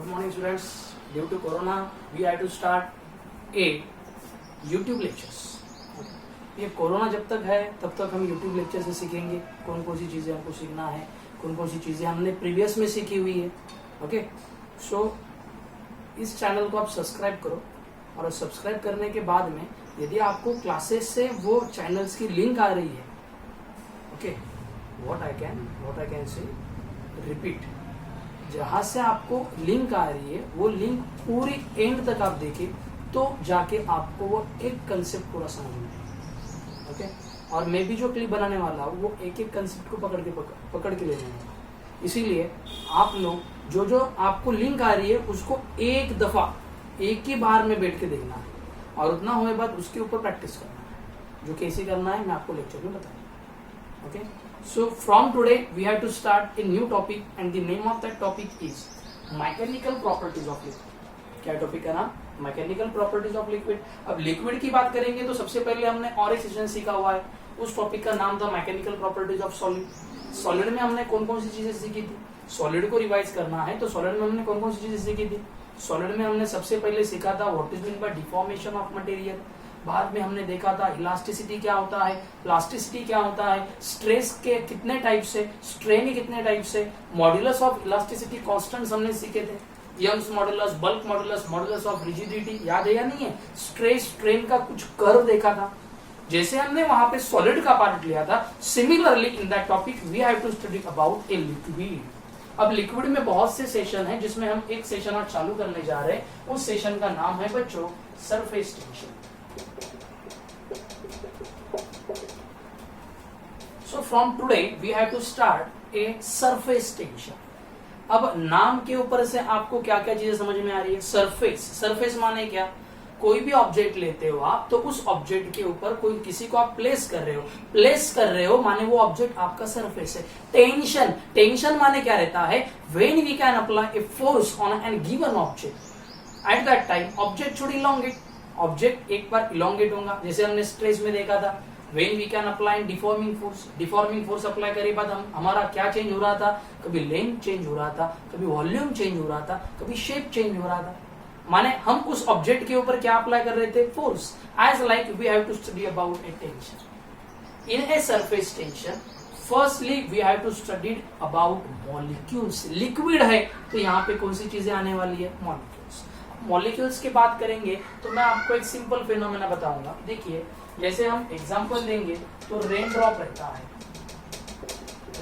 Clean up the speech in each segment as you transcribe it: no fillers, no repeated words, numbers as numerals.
morning students. Due to corona we had to start a YouTube lectures. ये corona जब तक है तब तक हम YouTube लेक्चर से सीखेंगे कौन कौन सी चीजें हमको सीखना है, कौन कौन सी चीजें हमने प्रीवियस में सीखी हुई है. ओके, सो इस चैनल को आप सब्सक्राइब करो और सब्सक्राइब करने के बाद में यदि आपको क्लासेस से वो चैनल्स की लिंक आ रही है, okay, what I can say repeat, जहां से आपको लिंक आ रही है वो लिंक पूरी एंड तक आप देखें तो जाके आपको वो एक कंसेप्ट पूरा समझ में आएगा. ओके, और मैं भी जो क्लिप बनाने वाला हूँ वो एक एक कंसेप्ट को पकड़ के लेने वाला. इसीलिए आप लोग जो आपको लिंक आ रही है उसको एक दफा एक ही बार में बैठ के देखना है और उतना होने बाद उसके ऊपर प्रैक्टिस करना है. जो कैसे करना है मैं आपको लेक्चर में बताऊंगा. Okay, so from today we have to start a new topic and the name of that topic is mechanical properties of liquid. क्या टॉपिक है ना? Mechanical properties of liquid. अब लिक्विड की बात करेंगे तो सबसे पहले हमने और एक सेशन सीखा हुआ है, उस टॉपिक का नाम था mechanical properties of solid. Solid में हमने कौन कौन सी चीजें सीखी थी? सॉलिड को रिवाइज करना है तो सॉलिड में हमने कौन कौन सी चीजें सीखी थी? सॉलिड में हमने सबसे पहले सीखा था what is mean by deformation of material. बाद में हमने देखा था इलास्टिसिटी क्या होता है, प्लास्टिसिटी क्या होता है, स्ट्रेस के कितने टाइप से, स्ट्रेन के कितने टाइप से, मॉड्यूलस ऑफ इलास्टिसिटी कांस्टेंट्स हमने सीखे थे, Young's modulus, bulk modulus, modulus of rigidity, याद है या नहीं है? स्ट्रेस स्ट्रेन का कुछ कर्व देखा था. जैसे हमने वहां पे सॉलिड का पार्ट लिया था, similarly in that topic we have to study about a liquid. अब लिक्विड में बहुत से सेशन हैं जिसमें हम एक सेशन आज चालू करने जा रहे हैं. उस सेशन का नाम है बच्चों surface tension. So from today we have to start a surface tension. अब नाम के ऊपर से आपको क्या क्या चीजें समझ में आ रही है? सरफेस, सरफेस माने क्या? कोई भी ऑब्जेक्ट लेते हो आप तो उस ऑब्जेक्ट के ऊपर कोई किसी को आप प्लेस कर रहे हो माने वो ऑब्जेक्ट आपका सरफेस है. टेंशन, टेंशन माने क्या रहता है? When we can apply a force on an given object at that time object should elongate. Object एक बार इलोंगेट होगा, जैसे हमने स्ट्रेस में देखा था when we can apply deforming force apply करे बाद हमारा क्या चेंज हो रहा था? कभी लेंथ चेंज हो रहा था, कभी वॉल्यूम चेंज हो रहा था, कभी शेप चेंज हो रहा था. माने हम उस ऑब्जेक्ट के ऊपर क्या अप्लाई कर रहे थे? Force. As like we have to study about a tension. In a surface tension firstly we have to study about molecules. Liquid है तो यहाँ पे कौन सी चीजें आने वाली है? मॉलिक्यूल्स. मॉलिक्यूल्स की बात करेंगे तो मैं आपको एक सिंपल फिनोमेना बताऊंगा. देखिए, जैसे हम एग्जांपल देंगे तो रेन ड्रॉप रहता है,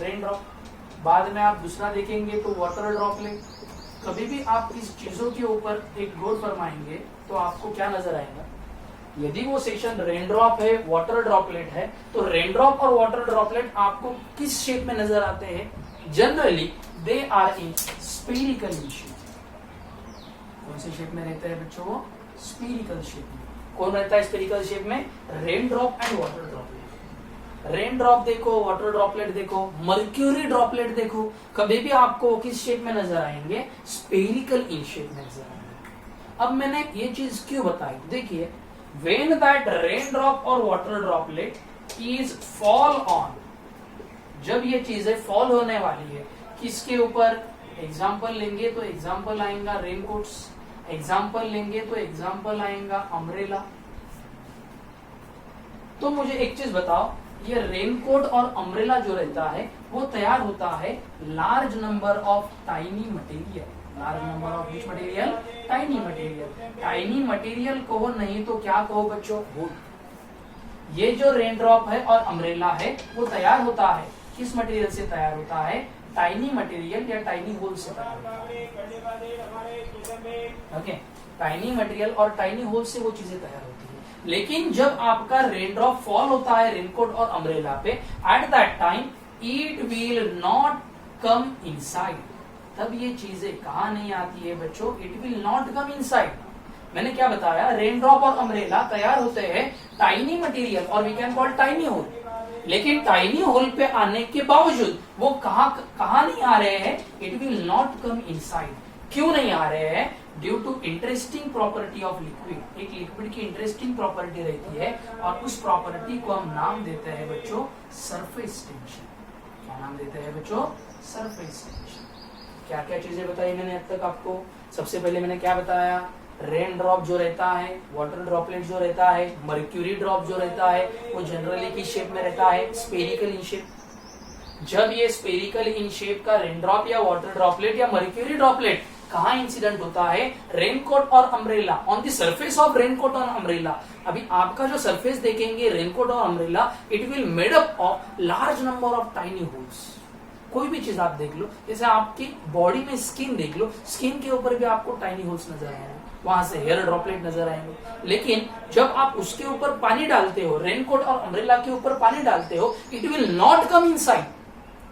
रेन ड्रॉप. बाद में आप दूसरा देखेंगे तो वाटर ड्रॉपलेट. कभी भी आप इस चीजों के ऊपर एक गौर फरमाएंगे तो आपको क्या नजर आएगा? यदि वो सेक्शन रेन ड्रॉप है, वाटर ड्रॉपलेट है, तो रेन ड्रॉप और वाटर ड्रॉपलेट आपको किस शेप में नजर आते हैं? Generally they are in spherical shape. कौन से शेप में रहता है बच्चों? स्फेरिकल शेप में. कौन रहता है स्फेरिकल शेप में? Rain drop and water droplet. Rain drop देखो, वाटर ड्रॉपलेट देखो, मर्क्यूरी ड्रॉपलेट देखो, कभी भी आपको किस शेप में नजर आएंगे? स्फेरिकल इन शेप में नजर आएंगे. अब मैंने ये चीज क्यों बताई? देखिए, व्हेन दैट रेन ड्रॉप और water droplet is fall on, जब ये चीजें फॉल होने वाली है किसके ऊपर? एग्जाम्पल लेंगे तो एग्जाम्पल आएगा रेनकोट्स, एग्जाम्पल लेंगे तो एग्जाम्पल आएगा अम्ब्रेला. तो मुझे एक चीज बताओ, ये रेनकोट और अम्ब्रेला जो रहता है वो तैयार होता है large number of tiny material. Large number of which material? Tiny material. Tiny material कहो नहीं तो क्या कहो बच्चों? वुड. ये जो रेन ड्रॉप है और अम्ब्रेला है वो तैयार होता है किस मटेरियल से तैयार होता है? टाइनी मटेरियल या टाइनी होल से तैयार होता है. ओके, टाइनी मटेरियल और टाइनी होल से वो चीजें तैयार होती है. लेकिन जब आपका रेन ड्रॉप फॉल होता है रेनकोट और अम्ब्रेला पे, eight that time it will not come inside. तब ये चीजें कहाँ नहीं आती है बच्चों? It will not come inside. मैंने क्या बताया? रेन ड्रॉप और अम्ब्रेला तैयार होते हैं टाइनी मटेरियल और we can call tiny hole. लेकिन टाइनी होल पे आने के बावजूद वो कहाँ नहीं आ रहे हैं? It will not come inside. क्यों नहीं आ रहे हैं? Due to interesting property of liquid. एक लिक्विड की इंटरेस्टिंग प्रॉपर्टी रहती है और उस प्रॉपर्टी को हम नाम देते हैं बच्चों सरफेस टेंशन. क्या नाम देते हैं बच्चों? Surface tension. क्या क्या चीजें बताई मैंने अब तक आपको? सबसे पहले मैंने क्या बताया? रेन ड्रॉप जो रहता है, वाटर ड्रॉपलेट जो रहता है, मर्क्यूरी ड्रॉप जो रहता है, वो जनरली किस शेप में रहता है? Spherical in shape. जब ये स्पेरिकल इन शेप का रेन ड्रॉप या वाटर ड्रॉपलेट या मर्क्यूरी ड्रॉपलेट कहाँ इंसिडेंट होता है? रेनकोट और umbrella, on the surface of raincoat और अम्ब्रेला। अभी आपका जो सरफेस देखेंगे रेनकोट और umbrella, it will made up of large number of tiny holes. कोई भी चीज आप देख लो, जैसे आपकी बॉडी में स्किन देख लो, स्किन के ऊपर भी आपको टाइनी होल्स नजर आएंगे, वहां से हेयर ड्रॉपलेट नजर आएंगे। लेकिन जब आप उसके ऊपर पानी डालते हो, रेनकोट और अम्ब्रेला के ऊपर पानी डालते हो, it will not come inside,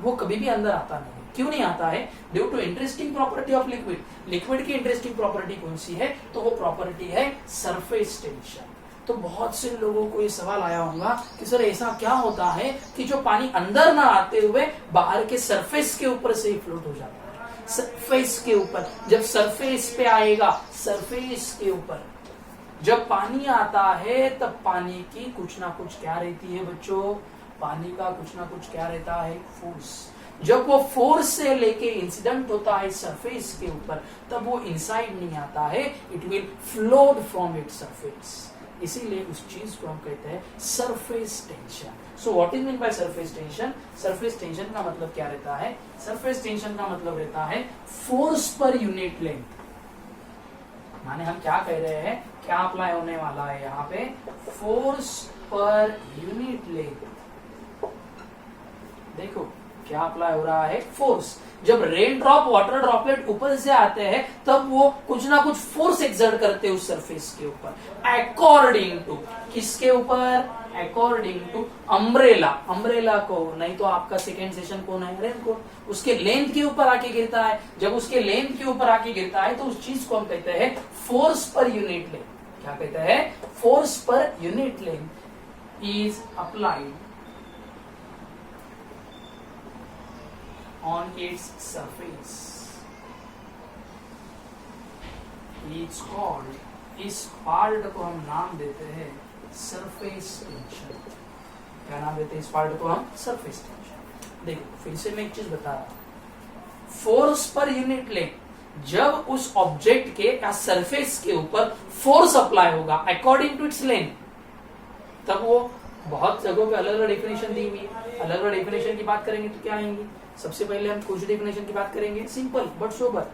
वो कभी भी अंदर आता नहीं। क्यों नहीं आता है? Due to interesting property of liquid. Liquid की इंटरेस्टिंग प्रॉपर्टी कौन सी है? तो वो प्रॉपर्टी है सरफेस टेंशन। तो बहुत से लोगों को ये सवाल आया होगा कि सर ऐसा क्या होता है कि जो पानी अंदर ना आते हुए बाहर के सरफेस के ऊपर से ही फ्लोट हो जाता है? सरफेस के ऊपर, जब सरफेस पे आएगा, सरफेस के ऊपर जब पानी आता है, तब पानी की कुछ ना कुछ क्या रहती है बच्चों? पानी का कुछ ना कुछ क्या रहता है? फोर्स। जब वो फोर्स से लेके इंसिडेंट होता है सरफेस के ऊपर, तब वो इनसाइड नहीं आता है, it will float from it surface. इसीलिए उस चीज को हम कहते हैं surface tension. So what is mean by surface tension? Surface tension का मतलब क्या रहता है? सरफेस टेंशन का मतलब रहता है फोर्स पर यूनिट लेंथ। माने हम क्या कह रहे हैं, क्या अप्लाई होने वाला है यहाँ पे? फोर्स पर यूनिट लेंथ। देखो क्या अप्लाई हो रहा है? फोर्स। जब रेन ड्रॉप, वाटर ड्रॉपलेट ऊपर से आते हैं, तब वो कुछ ना कुछ फोर्स एक्सर्ट करते हैं उस सरफेस के ऊपर, अकॉर्डिंग टू किसके ऊपर? According to umbrella. अम्ब्रेला को नहीं तो आपका सेकेंड सेशन कौन है? रेनकोट। उसके लेंथ के ऊपर आके गिरता है। जब उसके लेंथ के ऊपर आके गिरता है तो उस चीज को हम कहते हैं फोर्स पर यूनिट लेंथ। क्या कहते हैं? फोर्स पर unit length is applied on its surface is called, इस पार्ट को हम नाम देते हैं सरफेस टेंशन। क्या नाम देते हैं इस पार्ट को हम? Surface tension. देखो फिर से मैं एक चीज बता रहा हूं, फोर्स पर यूनिट लेंथ, जब उस ऑब्जेक्ट के या सरफेस के ऊपर फोर्स अप्लाई होगा अकॉर्डिंग टू इट्स लेंथ, तब वो बहुत जगहों पे अलग अलग डेफिनेशन दी हुई है। अलग अलग डेफिनेशन की बात करेंगे तो क्या आएंगी? सबसे पहले हम कुछ डेफिनेशन की बात करेंगे, सिंपल बट सोबर।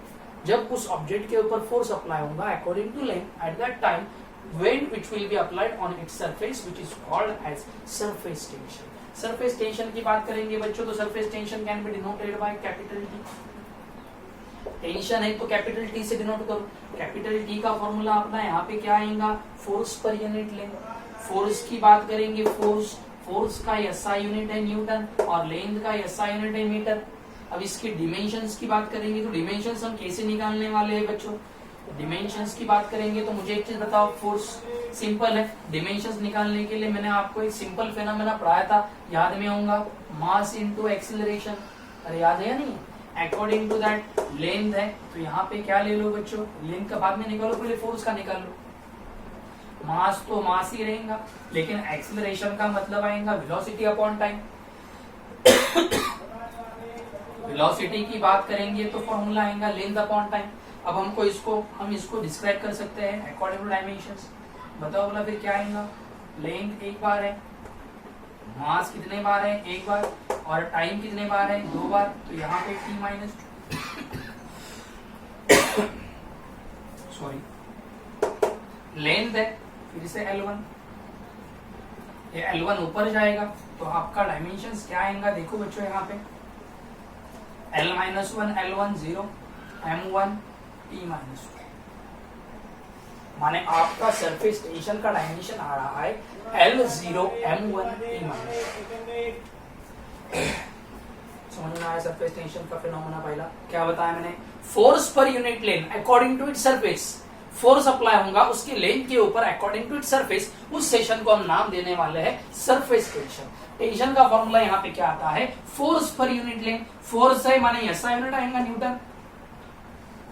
जब उस ऑब्जेक्ट के ऊपर फोर्स अप्लाई होगा according to length, at that time when which will be applied on its surface, which is called as surface tension. Surface tension की बात करेंगे बच्चों, तो surface tension can be denoted by capital T. Tension है तो capital T से denote करो। Capital T का फॉर्मूला अपना यहाँ पे क्या आएगा? फोर्स पर यूनिट लेंथ। फोर्स की बात करेंगे, फोर्स का एसआई यूनिट है न्यूटन और लेंथ का एसआई यूनिट है मीटर। अब इसके डिमेंशंस की बात करेंगे, तो डिमेंशंस हम कैसे निकालने वाले हैं बच्चों? डिमेंशंस की बात करेंगे तो मुझे एक चीज बताओ, फोर्स सिंपल है। डिमेंशंस निकालने के लिए मैंने आपको एक सिंपल फेनोमेना पढ़ाया था, याद में होगा, मास इनटू एक्सीलरेशन। अरे याद है या नहीं? अकॉर्डिंग टू दैट लेंथ है, तो यहाँ पे क्या ले लो बच्चों? लेंथ का बाद में निकालो, पहले फोर्स का निकाल लो। मास तो मास ही रहेगा, लेकिन एक्सीलरेशन का मतलब आएगा वेलोसिटी अपॉन टाइम। वेलोसिटी की बात करेंगे तो फॉर्मूला आएगा लेंथ अपॉन टाइम। अब हम इसको डिस्क्राइब कर सकते हैं अकॉर्डिंग टू डायमेंशंस। बताओ बोला फिर क्या आएगा? लेंथ एक बार है, मास कितने बार है? एक बार, और टाइम कितने बार है? 2 बार। तो यहाँ पे t माइनस सॉरी लेंथ है, फिर से L1, ये L1 ऊपर जाएगा तो आपका डायमेंशंस क्या आएगा? देखो बच्चों यहाँ पे L-1 L1 0 M1 T minus, माने आपका सरफेस टेंशन का डायमेंशन आ रहा है L0 M1 T माइनस। समझ में आया सरफेस टेंशन का फिनोमेना? पहला क्या बताया मैंने? फोर्स पर unit length according to its surface, force apply होगा उसकी लेंथ के ऊपर अकॉर्डिंग टू इट्स सरफेस, उस सेशन को हम नाम देने वाले हैं सरफेस टेंशन। टेंशन का फॉर्मूला यहाँ पे क्या आता है? फोर्स पर यूनिट लेंथ। फोर्स है माने एसआई यूनिट आएगा न्यूटन,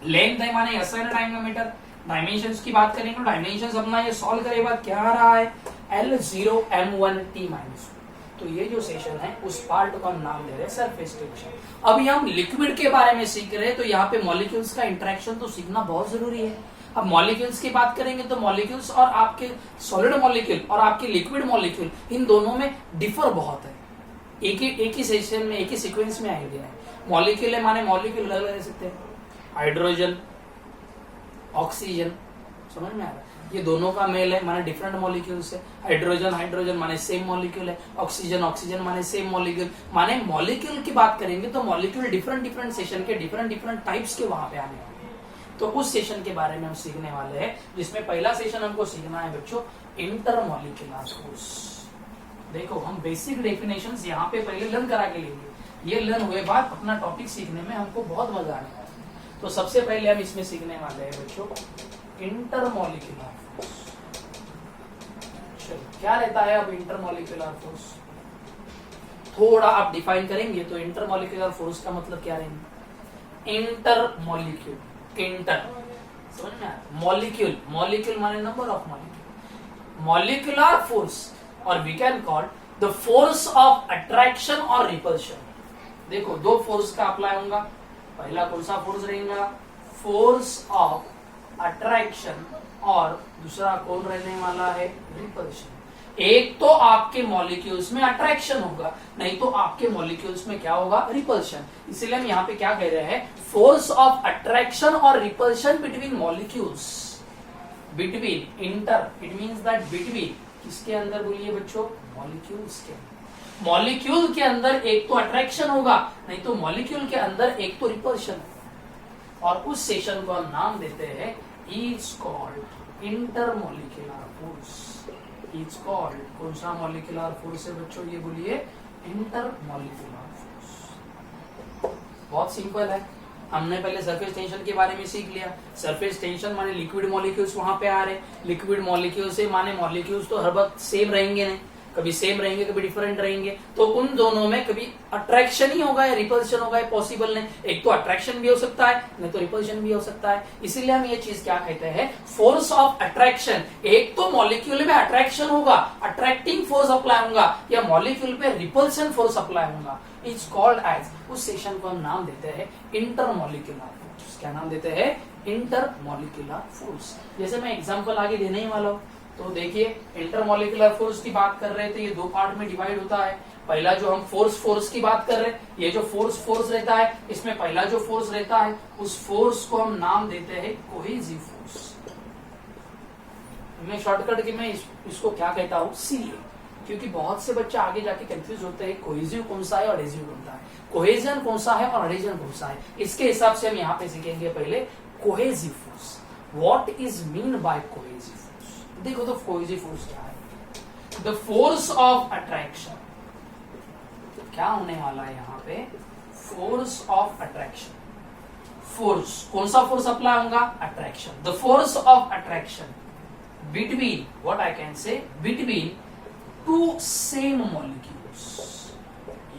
लेंथ है माने एसआई यूनिट आएगा मीटर। डायमेंशंस की बात करेंगे, डायमेंशंस अपना ये सॉल्व करे बाद क्या आ रहा है? L0 M1 T minus. तो ये जो सेशन है उस पार्ट को हम नाम दे रहे हैं सरफेस टेंशन। अभी हम लिक्विड के बारे में सीख रहे हैं, तो यहाँ पे मॉलिक्यूल्स का इंटरेक्शन तो सीखना बहुत जरूरी है। अब मॉलिक्यूल्स की बात करेंगे तो मॉलिक्यूल्स और आपके सॉलिड मॉलिक्यूल और आपके लिक्विड मॉलिक्यूल, इन दोनों में डिफर बहुत है। एक ही सेशन में, एक ही सीक्वेंस में आइडिया है। मॉलिक्यूल है माने मॉलिक्यूल अलग अलग रह सकते हैं, हाइड्रोजन ऑक्सीजन, समझ में आ रहा है? ये दोनों का मेल है माने डिफरेंट मॉलिक्यूल्स है। हाइड्रोजन हाइड्रोजन माने सेम मॉलिक्यूल है, ऑक्सीजन ऑक्सीजन माने सेम मॉलिक्यूल। माने मॉलिक्यूल की बात करेंगे तो मॉलिक्यूल डिफरेंट डिफरेंट सेशन के डिफरेंट टाइप्स के वहां पे आने वाले हैं। तो उस सेशन के बारे में हम सीखने वाले हैं, जिसमें पहला सेशन हमको सीखना है बच्चों इंटरमॉलिक्यूलर फोर्स। देखो हम बेसिक डेफिनेशंस यहाँ पे पहले लर्न करा के लेंगे। ये लर्न हुए बाद अपना टॉपिक सीखने में हमको बहुत मजा आने वाला है। तो सबसे पहले हम इसमें सीखने वाले हैं बच्चों इंटरमॉलिक्यूलर फोर्स। चलो क्या रहता है अब इंटरमॉलिक्यूलर फोर्स, थोड़ा आप डिफाइन करेंगे तो इंटरमॉलिक्यूलर फोर्स का मतलब क्या रहेंगे? इंटरमॉलिक्यूल, इंटर समझ में आया? मॉलिक्यूल, मॉलिक्यूल माने number of molecule. Molecular force और we can call the force of attraction और रिपल्शन। देखो दो फोर्स का अप्लाई होगा, पहला कौन सा फोर्स रहेगा? फोर्स ऑफ अट्रैक्शन, और दूसरा कौन रहने वाला है? रिपल्शन। एक तो आपके मॉलिक्यूल्स में अट्रैक्शन होगा, नहीं तो आपके मॉलिक्यूल्स में क्या होगा? रिपल्शन। इसलिए हम यहाँ पे क्या कह रहे हैं? फोर्स ऑफ अट्रैक्शन और repulsion between molecules. Between, inter it means that between, किसके अंदर बोलिए बच्चों? मॉलिक्यूल्स के अंदर। मॉलिक्यूल के अंदर एक तो अट्रैक्शन होगा, नहीं तो मॉलिक्यूल के अंदर एक तो रिपल्शन होगा। और उस सेशन को हम नाम देते हैं is called intermolecular force. Is called कौन सा मॉलिक्यूलर फोर्स है बच्चों? ये बोलिए इंटरमॉलिक्यूलर फोर्स। बहुत सिंपल है। हमने पहले सरफेस टेंशन के बारे में सीख लिया। सरफेस टेंशन माने लिक्विड मॉलिक्यूल्स वहां पे आ रहे। लिक्विड मॉलिक्यूल से माने मॉलिक्यूल्स तो हर वक्त सेम रहेंगे नहीं, कभी सेम रहेंगे कभी डिफरेंट रहेंगे। तो उन दोनों में कभी अट्रैक्शन ही होगा या रिपल्शन होगा, पॉसिबल नहीं। एक तो अट्रैक्शन भी हो सकता है, नहीं तो रिपल्शन भी हो सकता है। इसीलिए हम ये चीज क्या कहते हैं? Force of attraction. एक तो मॉलिक्यूल में अट्रैक्शन होगा, अट्रैक्टिंग फोर्स अप्लाई होगा, या मॉलिक्यूल पे रिपल्शन फोर्स अप्लाई होगा। इज कॉल्ड एज, उस सेशन को हम नाम देते हैं इंटरमॉलिक्यूलर फोर्स। क्या नाम देते हैं? Intermolecular force. जैसे मैं एग्जांपल आगे देने ही वाला हूं, तो देखिए इंटरमॉलिक्यूलर फोर्स की बात कर रहे थे, ये दो पार्ट में डिवाइड होता है। पहला जो हम फोर्स की बात कर रहे हैं, ये जो फोर्स रहता है, इसमें पहला जो फोर्स रहता है उस फोर्स को हम नाम देते हैं कोहेसिव फोर्स। मैं शॉर्टकट की मैं इसको क्या कहता हूं? सीए। क्योंकि बहुत से बच्चे आगे जाके कंफ्यूज होते हैं कोहेसिव कौन सा है और एडहेसिव कौन सा है, कोहेजन कौन सा है और एडहेजन कौन सा है। इसके हिसाब से हम यहाँ पे सीखेंगे पहले cohesive force. What is mean by cohesive force? देखो तो कोहेसिव फोर्स क्या है? The force of attraction. क्या होने वाला है यहाँ पे? Force of attraction. फोर्स कौन सा फोर्स अप्लाई होगा? Attraction. The force of attraction between, what I can say, between two same molecules.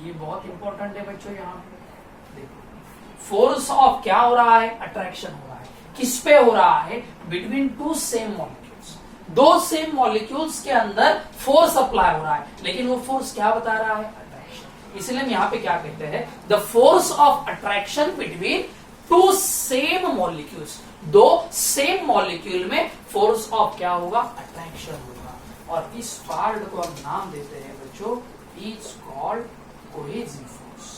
ये बहुत इंपॉर्टेंट है बच्चों। यहाँ पे देखो फोर्स ऑफ क्या हो रहा है? अट्रैक्शन हो रहा है। किस पे हो रहा है? Between two same molecules. दो सेम मॉलिक्यूल्स के अंदर फोर्स अप्लाई हो रहा है, लेकिन वो फोर्स क्या बता रहा है? अट्रैक्शन। इसलिए हम यहाँ पे क्या कहते हैं? The force of attraction between two same molecules. दो सेम मॉलिक्यूल में फोर्स ऑफ क्या होगा? अट्रैक्शन होगा। और इस पार्ट को हम नाम देते हैं बच्चों इज कॉल्ड कोहेसिव फोर्स।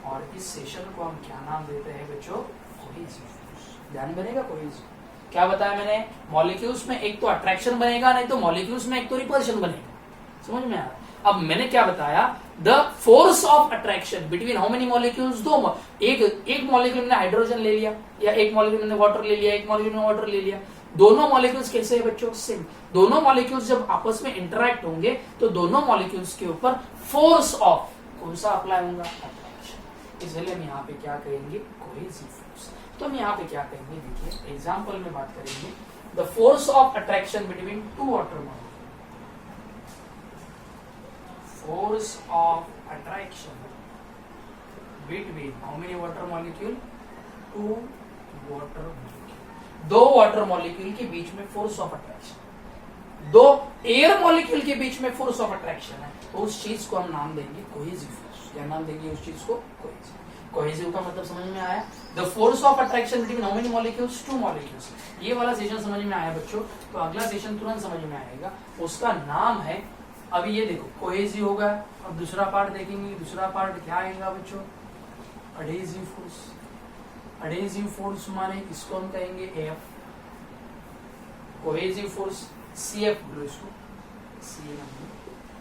और इस सेशन को हम क्या नाम देते हैं बच्चों? Cohesive force. ध्यान बनेगा कोहेसिव। क्या बताया मैंने? मॉलिक्यूल्स में एक तो अट्रैक्शन बनेगा, नहीं तो मॉलिक्यूल्स में एक तो रिपल्शन बनेगा। समझ में आ रहा? अब मैंने क्या बताया? The force of attraction between how many molecules? दो। एक मॉलिक्यूल ने हाइड्रोजन ले लिया, या एक मॉलिक्यूल ने वाटर ले लिया, एक मॉलिक्यूल ने वाटर ले लिया। दोनों मॉलिक्यूल्स कैसे है बच्चों? सेम। दोनों मॉलिक्यूल्स जब आपस में इंटरैक्ट होंगे तो दोनों मॉलिक्यूल्स के ऊपर फोर्स ऑफ कौन सा अप्लाई होगा? अट्रैक्शन। इसलिए हम यहाँ पे क्या कहेंगे? Cohesive force. तो हम यहाँ पे क्या कहेंगे? देखिए एग्जांपल में बात करेंगे। The force of attraction between two water molecule. Force of attraction between how many water molecule? Two water molecule. दो वाटर मॉलिक्यूल के बीच में फोर्स ऑफ अट्रैक्शन। दो एयर मॉलिक्यूल के बीच में फोर्स ऑफ अट्रैक्शन है, तो उस चीज को हम नाम देंगे कोहेसिव फोर्स। क्या नाम देंगे उस चीज को? कोहेसिव। कोहेसिव का मतलब समझ में आया? The force of attraction between how many molecules? Two molecules. ये वाला सेशन समझ में आया बच्चों? तो अगला सेशन तुरंत समझ में आएगा, उसका नाम है, अभी ये देखो कोहेसिव होगा, अब दूसरा पार्ट देखेंगे। दूसरा पार्ट क्या आएगा बच्चों? Adhesive force. एडहेसिव फोर्स माने इसको हम कहेंगे एफ, कोहेसिव फोर्स सीएफ बोलो इसको,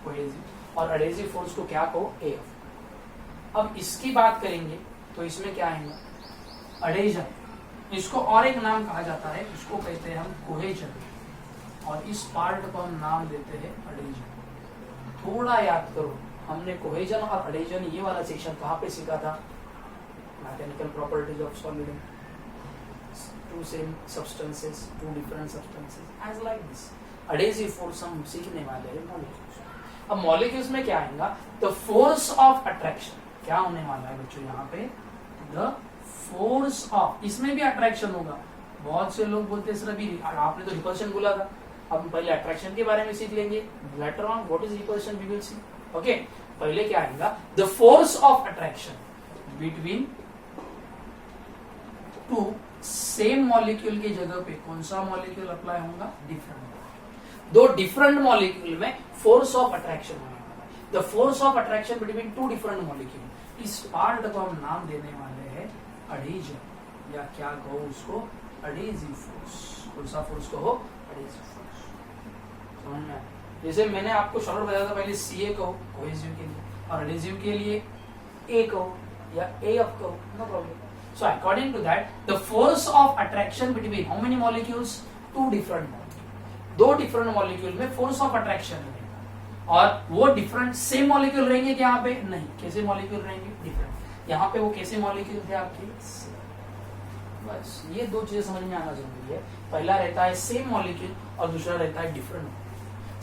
कोहेसिव, और एडहेसिव फोर्स को क्या कहो? एफ। अब इसकी बात करेंगे तो इसमें क्या आएगा? एडहेजन। इसको और एक नाम कहा जाता है, इसको कहते हैं हम कोहेजन, और इस पार्ट को हम नाम देते हैं एडहेजन। थोड़ा याद करो, हमने कोहेजन और एडहेजन ये वाला सेक्शन कहाँ पे सीखा था? Mechanical properties of solid. Two same substances, two different substances, as like this. Adhesive force हम सीखने वाले हैं मॉलिक्यूल्स। अब मॉलिक्यूल्स में क्या आएगा? The force of attraction. क्या होने वाला है बच्चों यहाँ पे? द फोर्स ऑफ, इसमें भी अट्रैक्शन होगा। बहुत से लोग बोलते हैं सर अभी आपने तो रिपल्शन बोला था, अब पहले अट्रैक्शन के बारे में सीख लेंगे। Later on what is repulsion we will see. Okay, पहले क्या आएगा? The force of attraction between two same molecule की जगह पे कौन सा मॉलिक्यूल अप्लाई होगा? डिफरेंट। दो डिफरेंट मॉलिक्यूल में फोर्स ऑफ अट्रैक्शन होने वाला है। The force of attraction between two different molecule. इस पार्ट को हम नाम देने वाले हैं एडहेजन, या क्या कहो उसको? Adhesive force. कौन सा फोर्स कहो? Adhesive force. समझ में आया? जैसे मैंने आपको शॉर्ट बताया था, पहले सीए कहो कोहेसिव के लिए, और एडहेसिव के लिए ए कहो या एएफ कहो, no problem. So according to that, the force of attraction between how many molecules? Two different molecules. दो different molecule में force of attraction रहेगा, और वो different same molecule रहेंगे क्या यहाँ पे? नहीं। कैसे molecule रहेंगे? Different। यहाँ पे वो कैसे molecule थे आपके? बस ये दो चीजें समझ में आना जरूरी है। पहला रहता है same molecule और दूसरा रहता है different।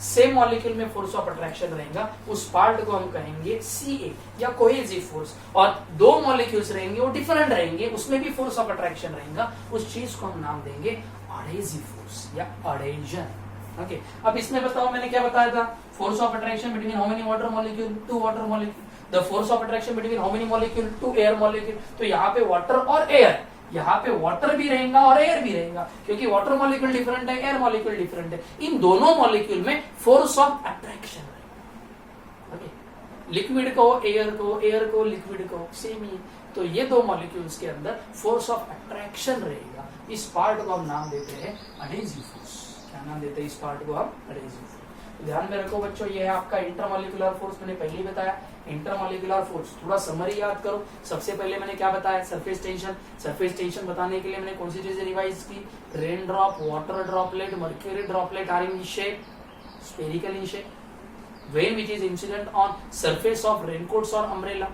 सेम मॉलिक्यूल में फोर्स ऑफ अट्रैक्शन रहेगा, उस पार्ट को हम कहेंगे सीए या कोहेसिव फोर्स, और दो मॉलिक्यूल्स रहेंगे वो डिफरेंट रहेंगे, उसमें भी फोर्स ऑफ अट्रैक्शन रहेगा, उस चीज को हम नाम देंगे एडहेसिव फोर्स या एडहेजन। ओके, अब इसमें बताओ मैंने क्या बताया था? Force of attraction between how many water molecule? Two water molecule. The force of attraction between how many molecule? Two air molecule. तो यहाँ पे वाटर और एयर, यहाँ पे वाटर भी रहेगा और एयर भी रहेगा, क्योंकि वाटर मॉलिक्यूल डिफरेंट है, एयर मॉलिक्यूल डिफरेंट है। इन दोनों मॉलिक्यूल में फोर्स ऑफ अट्रैक्शन रहेगा। ओके, लिक्विड को एयर को, एयर को लिक्विड को, सेम ही। तो ये दो मॉलिक्यूल्स के अंदर फोर्स ऑफ अट्रैक्शन रहेगा। इस पार्ट को हम नाम देते हैं एडहेसिव फोर्स। क्या नाम देते हैं इस पार्ट को? हम एडहेसिव फोर्स। ध्यान में रखो बच्चों, ये है आपका इंटरमॉलिक्यूलर फोर्स। मैंने पहले ही बताया इंटरमॉलिक्यूलर फोर्स। थोड़ा समरी याद करो। सबसे पहले मैंने क्या बताया? Surface tension. सरफेस टेंशन बताने के लिए मैंने कौन सी चीजें रिवाइज की? Rain drop, water droplet, mercury droplet are in shape spherical in shape, when which is incident on surface of raincoats और अम्ब्रेला।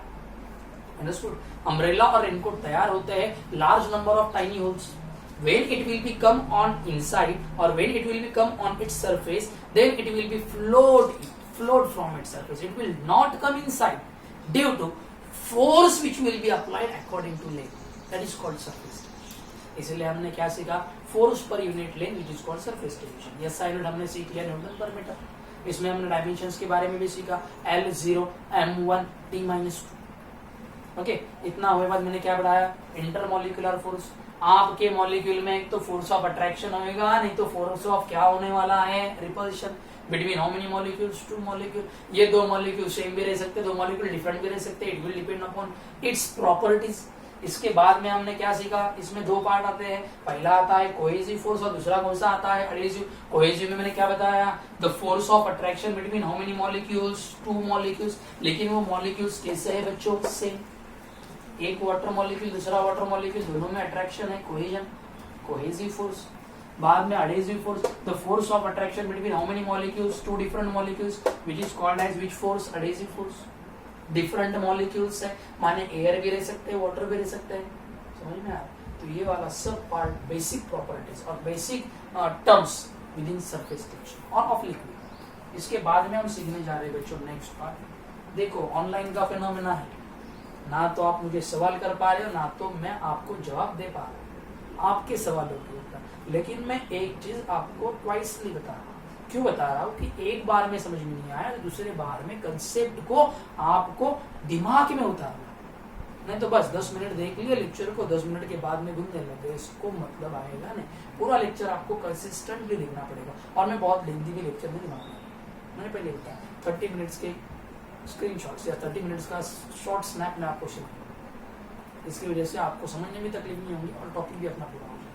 अंडरस्टूड? अम्ब्रेला और रेनकोट तैयार होते हैं large number of tiny holes. When it will be come on inside, or when it will be come on its surface, then it will be flowed from its surface. It will not come inside due to force which will be applied according to length. That is called surface tension. इसलिए हमने क्या सीखा? Force पर unit length which is called surface tension. Yes side हमने सीख लिया Newton पर metre. इसमें हमने डायमेंशंस के बारे में भी सीखा, L0, M1, T-2। ओके, इतना हुए बाद मैंने क्या बढ़ाया? Intermolecular force. आपके मॉलिक्यूल में एक तो फोर्स ऑफ अट्रैक्शन होगा, नहीं तो फोर्स ऑफ क्या होने वाला है? Repulsion. Between how many molecules? Two molecule. ये दो मॉलिक्यूल सेम भी रह सकते, दो मॉलिक्यूल डिफरेंट भी रह सकते। It will depend upon its properties. इसके बाद में हमने क्या सीखा? इसमें दो पार्ट आते हैं। पहला आता है कोहेसिव फोर्स और दूसरा कौन सा आता है? एडहेसिव। कोहेसिव में मैंने क्या बताया? The force of attraction between how many molecules? Two molecules. लेकिन वो मॉलिक्यूल्स कैसे है बच्चों? सेम। एक वाटर मॉलिक्यूल दूसरा वाटर मॉलिक्यूल, दोनों में अट्रैक्शन है, कोहेजन, कोहेसिव फोर्स। बाद में adhesive force, the force of attraction between how many molecules? Two different molecules, which is called as which force? Adhesive force. Different molecules है, माने air भी रह सकते हैं, वाटर भी रह सकते हैं। समझ में आया? तो ये वाला सब पार्ट बेसिक प्रॉपर्टीज और basic terms with in surface tension और ऑफ लिक्विड। इसके बाद में हम सीखने जा रहे हैं बच्चों नेक्स्ट पार्ट। देखो, ऑनलाइन का फिनोमेना है, ना तो आप मुझे सवाल कर पा रहे हो, ना तो मैं आपको जवाब दे पा रहा हूँ। आपके सवालों के ऊपर। लेकिन मैं एक चीज आपको ट्वाइसली बता रहा हूँ, क्यों बता रहा हूँ कि एक बार में समझ में नहीं आया तो दूसरे बार में कंसेप्ट को आपको दिमाग में उतारना, नहीं तो बस 10 मिनट देख लिया लेक्चर को, 10 मिनट के बाद में घूमने लगे, इसको मतलब आएगा नहीं। पूरा लेक्चर आपको कंसिस्टेंटली देखना पड़ेगा। और मैं बहुत लेंथी भी लेक्चर नहीं दिखाऊंगा, मैंने पहले बताया 30 मिनट्स के स्क्रीनशॉट्स या 30 मिनट्स का शॉर्ट स्नैप में आपको शेयर करूंगा। इसकी वजह से आपको समझने में तकलीफ नहीं होगी और टॉपिक भी अपना पूरा होगा।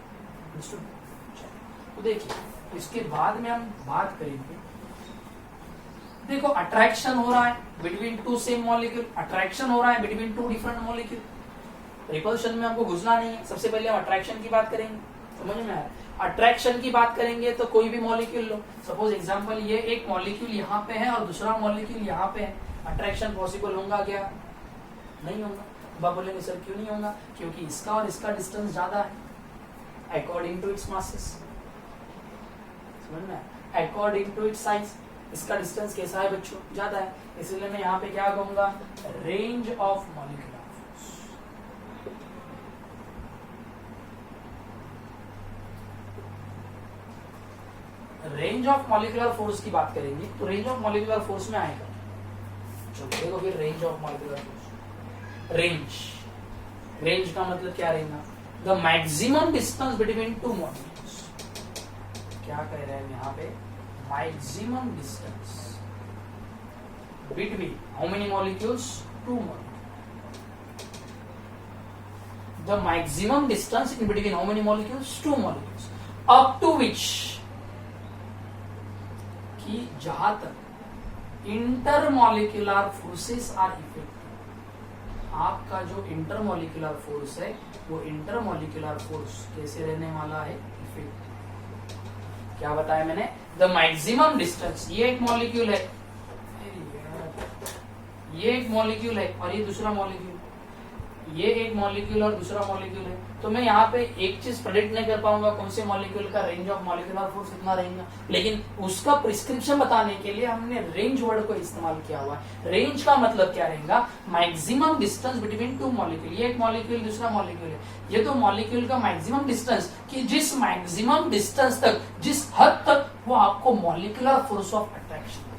तो देखिए इसके बाद में हम बात करेंगे, देखो अट्रैक्शन हो रहा है between two same molecule, attraction हो रहा है between two different molecule. Repulsion में आपको घुसना नहीं है, सबसे पहले हम अट्रैक्शन की बात करेंगे, समझ में आया। अट्रैक्शन की बात करेंगे तो कोई भी मॉलिक्यूल लो, सपोज एग्जांपल ये एक मॉलिक्यूल यहाँ पे है और दूसरा मॉलिक्यूल यहाँ पे है, अट्रैक्शन पॉसिबल होगा क्या? नहीं होगा। आप बोलेंगे सर क्यों नहीं होगा? क्योंकि इसका और इसका डिस्टेंस ज्यादा है अकॉर्डिंग टू इट्स मासेस, समझ में आया, अकॉर्डिंग टू इट्स साइज। इसका डिस्टेंस कैसा है बच्चों? ज्यादा है, इसलिए मैं यहाँ पे क्या कहूंगा, range of molecular force. Range of molecular force की बात करेंगे तो रेंज ऑफ मॉलिक्यूलर फोर्स में आएगा, चलो देखो फिर range of molecular force. Range का मतलब क्या रहेगा? The maximum distance between two molecules. क्या कह रहे हैं यहाँ पे? Maximum distance between how many molecules? Two molecules. The maximum distance in between how many molecules? Two molecules, up to which, कि जहां तक इंटरमॉलिक्यूलर फोर्सेस आर इफेक्टिव। आपका जो इंटरमॉलिक्यूलर फोर्स है वो इंटरमॉलिक्यूलर फोर्स कैसे रहने वाला है? इफेक्टिव। क्या बताया मैंने? द मैक्सिमम डिस्टेंस, ये एक मॉलिक्यूल है, ये एक मॉलिक्यूल है और ये दूसरा मॉलिक्यूल, ये एक मॉलिक्यूल और दूसरा मॉलिक्यूल है, तो मैं यहाँ पे एक चीज प्रेडिक्ट नहीं कर पाऊंगा कौन से मॉलिक्यूल का रेंज ऑफ मॉलिक्यूलर फोर्स कितना रहेगा, लेकिन उसका प्रिस्क्रिप्शन बताने के लिए हमने रेंज वर्ड को इस्तेमाल किया हुआ है। रेंज का मतलब क्या रहेगा? Maximum distance between two molecule, ये एक मॉलिक्यूल दूसरा मॉलिक्यूल है, ये तो मॉलिक्यूल का मैक्सिमम डिस्टेंस, कि जिस मैक्सिमम डिस्टेंस तक, जिस हद तक वो आपको मॉलिक्यूलर फोर्स ऑफ अट्रैक्शन,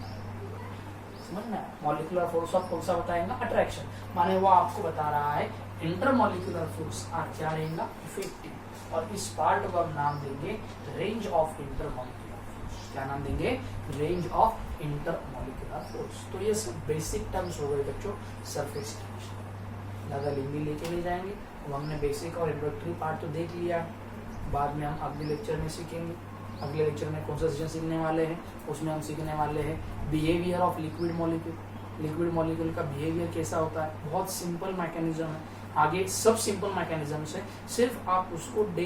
समझ में? मॉलिक्यूलर फोर्स ऑफ कौन सा बताएगा? अट्रैक्शन। माने वो आपको बता रहा है इंटरमॉलिक्यूलर फोर्स आर क्या रहेगा? इफेक्टिव। और इस पार्ट को हम नाम देंगे रेंज ऑफ इंटरमॉलिक्यूलर फोर्स। क्या नाम देंगे? Range of intermolecular force. तो ये सब बेसिक टर्म्स हो गए बच्चों सरफेस टेंशन। ज्यादा लंबी लेके नहीं जाएंगे, वो हमने बेसिक और इंट्रोडक्टरी पार्ट तो देख लिया, बाद में हम अगले लेक्चर में सीखेंगे। अगले लेक्चर में कौन सा सेशन सीखने वाले हैं? उसमें हम सीखने वाले हैं behaviour of liquid molecule. Liquid molecule का बिहेवियर कैसा होता है? बहुत सिंपल मैकेनिज्म है, आगे सब सिंपल मैकेनिज्म है, सिर्फ आप उसको